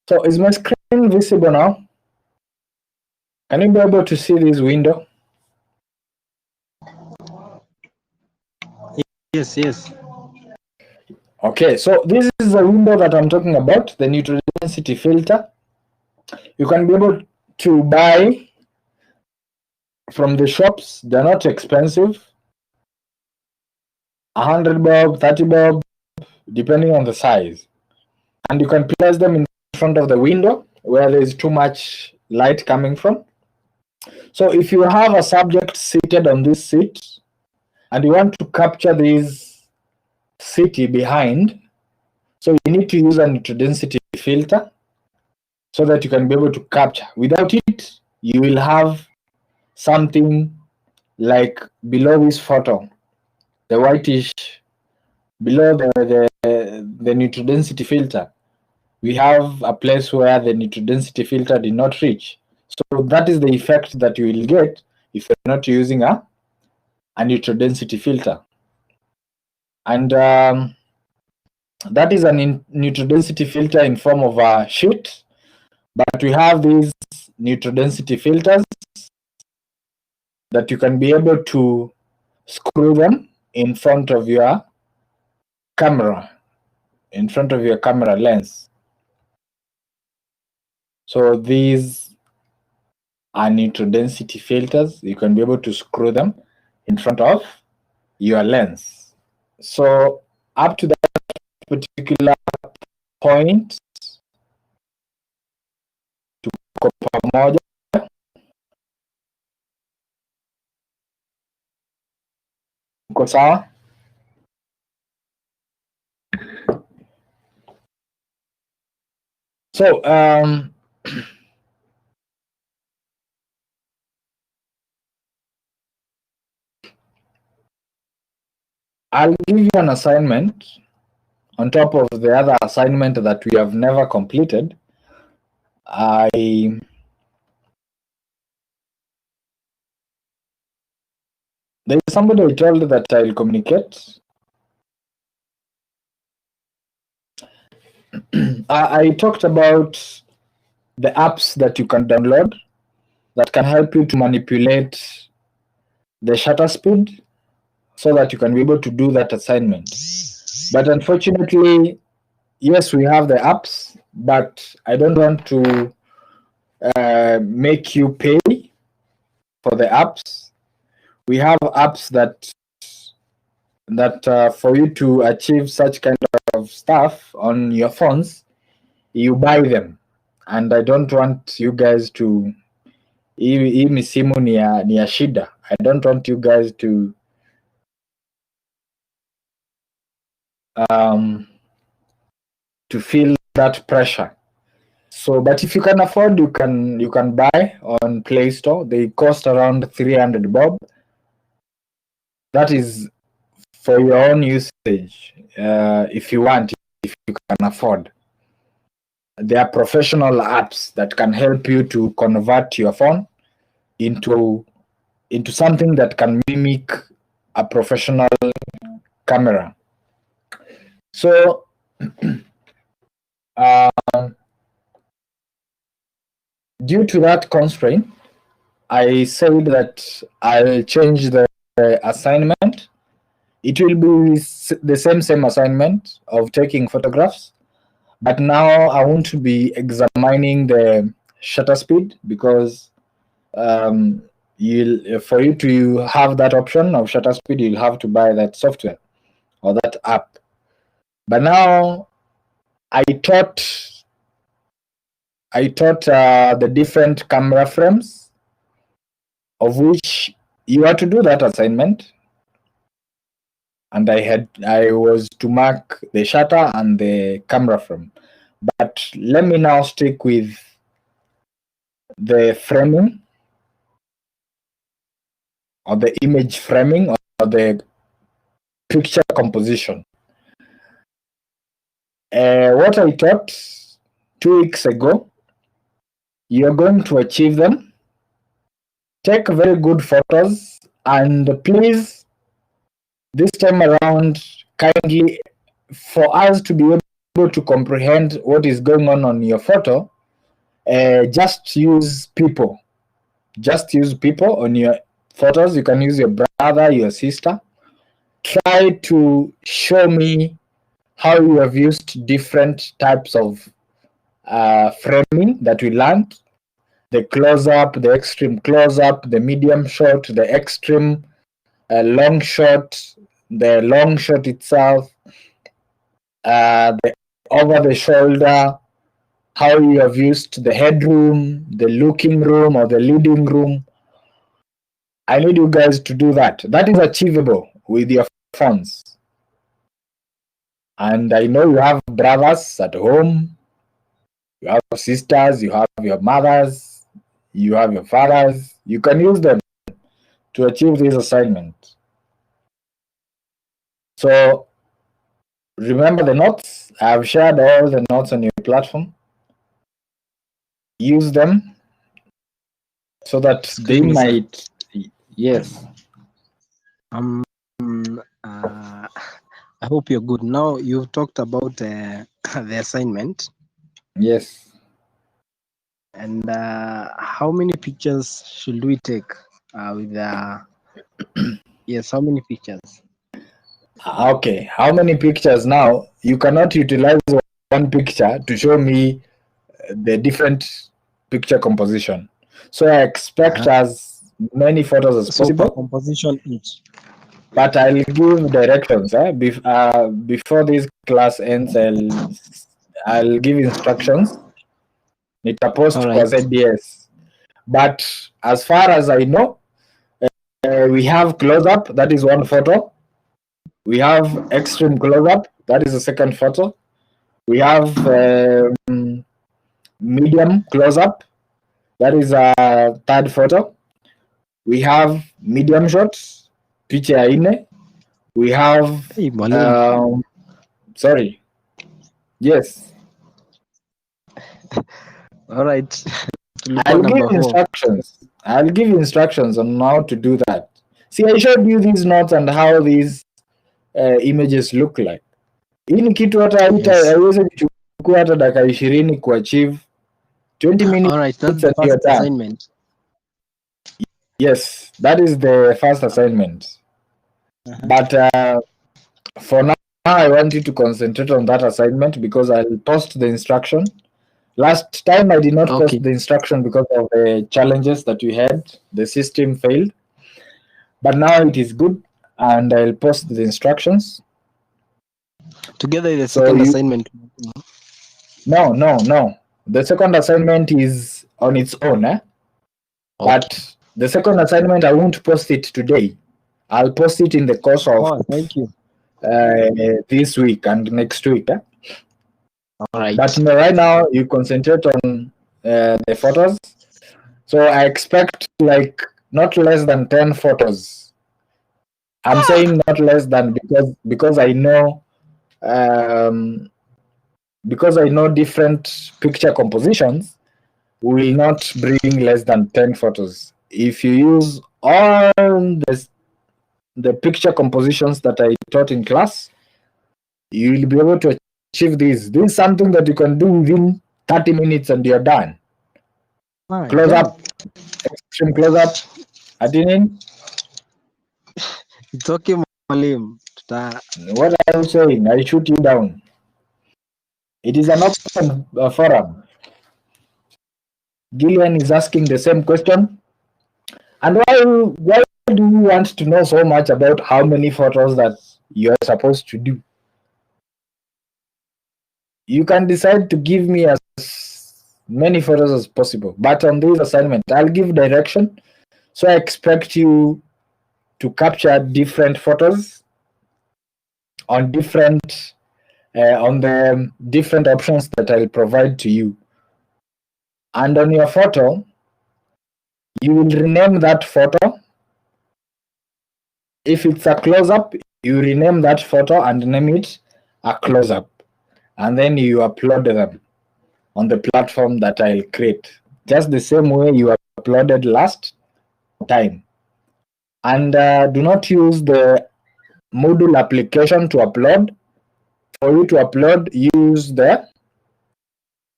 So is my screen visible now? Can you be able to see this window? Yes, yes. Okay, so this is the window that I'm talking about, the neutral density filter. You can be able to buy from the shops. They're not expensive. 100 bob, 30 bob, depending on the size. And you can place them in front of the window where there is too much light coming from. So if you have a subject seated on this seat and you want to capture this city behind, so you need to use a neutral density filter so that you can be able to capture. Without it, you will have something like below this photo, the whitish, below the neutral density filter, we have a place where the neutral density filter did not reach. So that is the effect that you will get if you're not using a neutral density filter. And that is a neutral density filter in form of a sheet, but we have these neutral density filters that you can be able to screw them in front of your camera, in front of your camera lens. So these are neutral density filters. You can be able to screw them in front of your lens. So up to that particular point, tuko pamoja. Tuko sawa? So I'll give you an assignment on top of the other assignment that we have never completed. There is somebody I told that I'll communicate. I talked about the apps that you can download that can help you to manipulate the shutter speed so that you can be able to do that assignment. But unfortunately, yes, we have the apps, but I don't want to make you pay for the apps. We have apps that for you to achieve such kind of stuff on your phones, you buy them, and I don't want you guys to hii misimu ni ya shida. I don't want you guys to feel that pressure. So, but if you can afford, you can buy on Play Store. They cost around 300 bob. That is for your own usage, if you want, if you can afford. They are professional apps that can help you to convert your phone into something that can mimic a professional camera. So due to that constraint, I said that I'll change the assignment. It will be the same assignment of taking photographs, but now I want to be examining the shutter speed, because for you to have that option of shutter speed, you'll have to buy that software or that app. But now I taught the different camera frames of which you are to do that assignment, and I was to mark the shutter and the camera frame. But let me now stick with the framing, or the image framing, or the picture composition. What I taught 2 weeks ago, you're going to achieve them. Take very good photos, and please, this time around, kindly, for us to be able to comprehend what is going on your photo, just use people. Just use people on your photos. You can use your brother, your sister. Try to show me how you have used different types of framing that we learned. The close-up, the extreme close-up, the medium shot, the extreme long shot, the long shot itself, the over the shoulder, how you have used the headroom, the looking room, or the leading room. I need you guys to do that. That is achievable with your phones. And I know you have brothers at home, you have sisters, you have your mothers, you have your fathers. You can use them to achieve this assignment. So remember the notes. I have shared all the notes on your platform. Use them so that they might. Yes. I hope you're good. Now you've talked about the assignment. Yes. And how many pictures should we take with the yes, how many pictures? Okay, how many pictures now? You cannot utilize one picture to show me the different picture composition. So I expect as many photos as So per possible, composition each. but I'll give directions. Before this class ends, I'll give instructions. Nitapost kwa Alright. ZDS. But as far as I know, we have close-up, that is one photo. We have extreme close-up, that is the second photo. We have medium close-up, that is a third photo. We have medium shots, picha ya nne. We have Hey, mwalimu. sorry. Yes. Alright. Tulikuwa I'll number give 4. instructions. I'll give instructions on how to do that. See, I showed you these notes and how these images look like. Hii ni kitu hata Yes. haiwezi kuchukua hata dakika 20 kuachieve 20 minutes. Alright, that's the and you're first done. assignment. Yes, that is the first assignment. But for now, I want you to concentrate on that assignment because I'll post the instruction. Last time I did not Okay. post the instruction because of the challenges that we had. The system failed. But now it is good and I'll post the instructions. Together the So second you- assignment. No. The second assignment is on its own. Okay. But the second assignment, I won't post it today. I'll post it in the course of Oh, thank you. this week and next week. Alright. But right now, you concentrate on the photos. So I expect like not less than 10 photos. I'm saying not less than because I know different picture compositions. We will not bring less than 10 photos. If you use all the picture compositions that I taught in class, you will be able to achieve this. This is something that you can do within 30 minutes and you're done. Ah, Close yeah. up, extreme close up. Adinin, It's okay, mwalimu. what are you saying? I shoot you down. It is an open forum. Gillian is asking the same question. And why do you want to know so much about how many photos that you're supposed to do? You can decide to give me as many photos as possible, but on this assignment, I'll give direction. So I expect you to capture different photos on different on the different options that I'll provide to you. And on your photo, you will rename that photo. If it's a close-up, you rename that photo and name it a close-up. And then you upload them on the platform that I'll create. Just the same way you uploaded last time. And do not use the Moodle application to upload. For you to upload, use the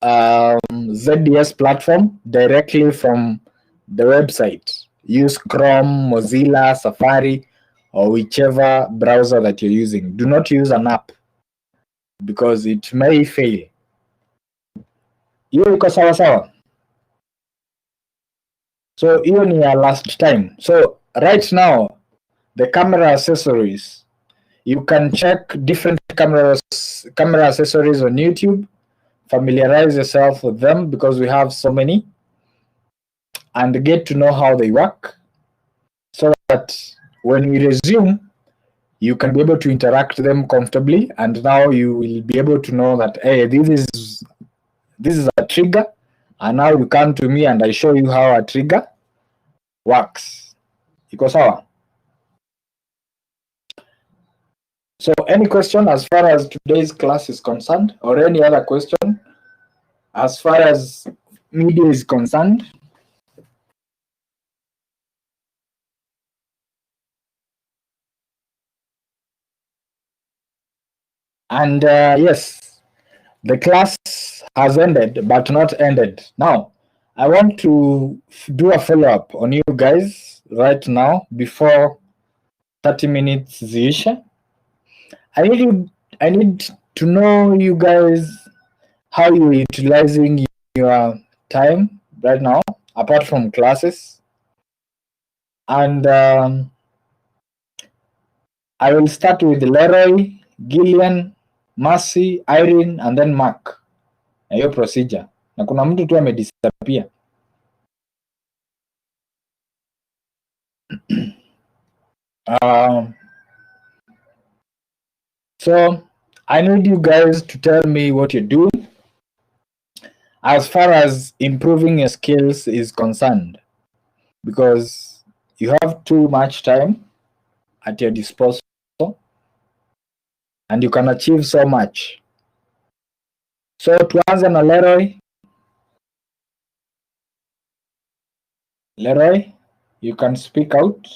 ZDS platform directly from the website. Use Chrome, Mozilla, Safari, or whichever browser that you're using. Do not use an app because it may fail. Hiyo iko sawa sawa. So hiyo ni ya last time. So right now, the camera accessories, you can check different camera accessories on YouTube. Familiarize yourself with them because we have so many, and get to know how they work, so that when we resume, you can be able to interact them comfortably. And now you will be able to know that, hey, this is a trigger, and now you come to me and I show you how a trigger works. Iko sawa? So any question as far as today's class is concerned, or any other question as far as media is concerned? And yes, the class has ended, but not ended. Now, I want to do a follow-up on you guys right now before 30 minutes ziishe. I need to know you guys how you're utilizing your time right now, apart from classes. And I will start with Leroy, Gillian, Mercy, Irene, and then Mark. Na hiyo procedure. Na kuna mtu tu amedisappear. So I need you guys to tell me what you're doing as far as improving your skills is concerned, because you have too much time at your disposal and you can achieve so much. So tuanze na Leroy. Leroy, you can speak out.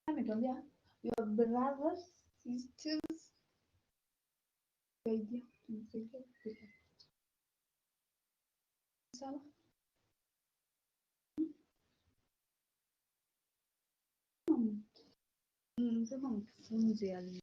Ametuambia your brothers, sisters, saidia tumsaidia kupika. Sawa. Sema mfunzi ali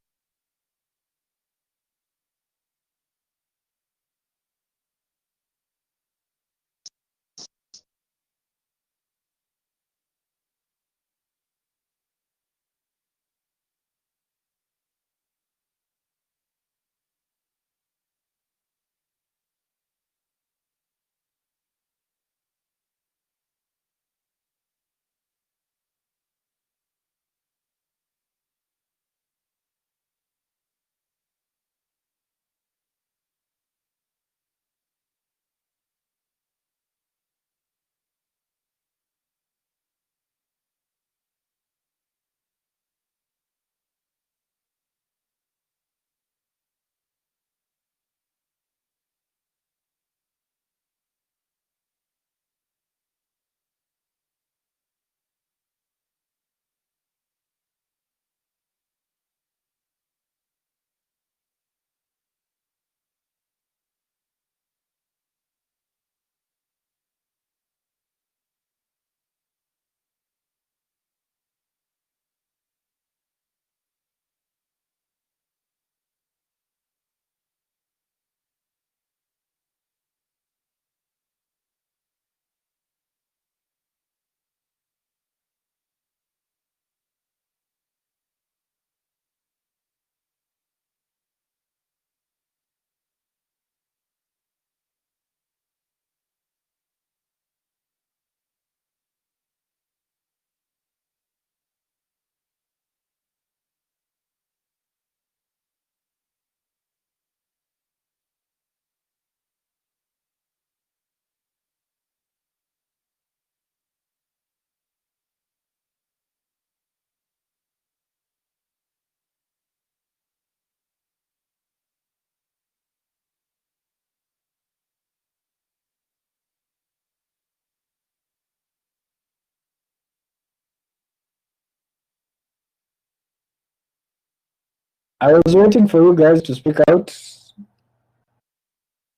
I was waiting for you guys to speak out,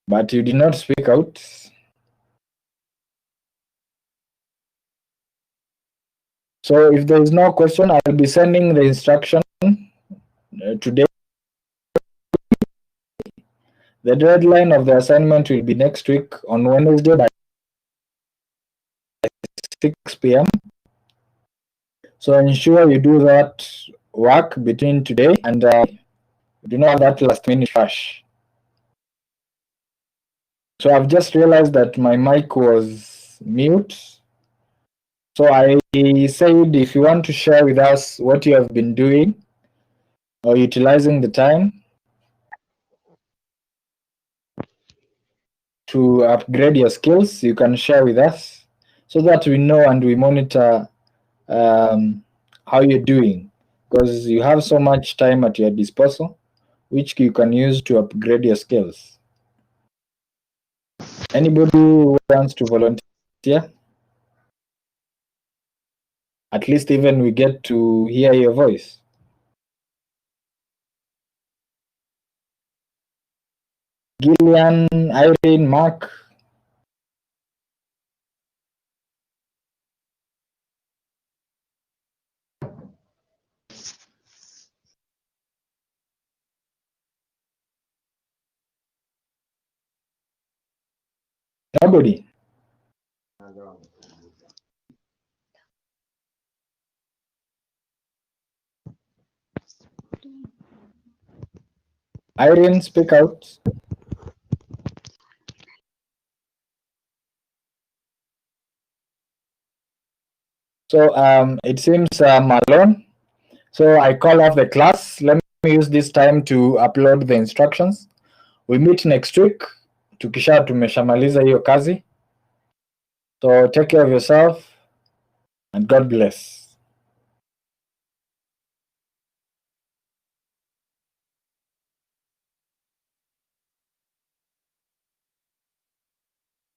but you did not speak out. So if there is no question, I'll be sending the instruction today. The deadline of the assignment will be next week on Wednesday by 6 p.m. So ensure you do that work between today and do not have that last minute rush. So I've just realized that my mic was mute. So I said if you want to share with us what you have been doing or utilizing the time to upgrade your skills, you can share with us so that we know and we monitor how you're doing, because you have so much time at your disposal which you can use to upgrade your skills. Anybody who wants to volunteer? At least even we get to hear your voice. Gillian, Irene, Mark. Nobody. Irene, speak out. So it seems I'm alone. So I call off the class. Let me use this time to upload the instructions. We meet next week. Tukisha tumeshamaliza hiyo kazi. So take care of yourself and God bless.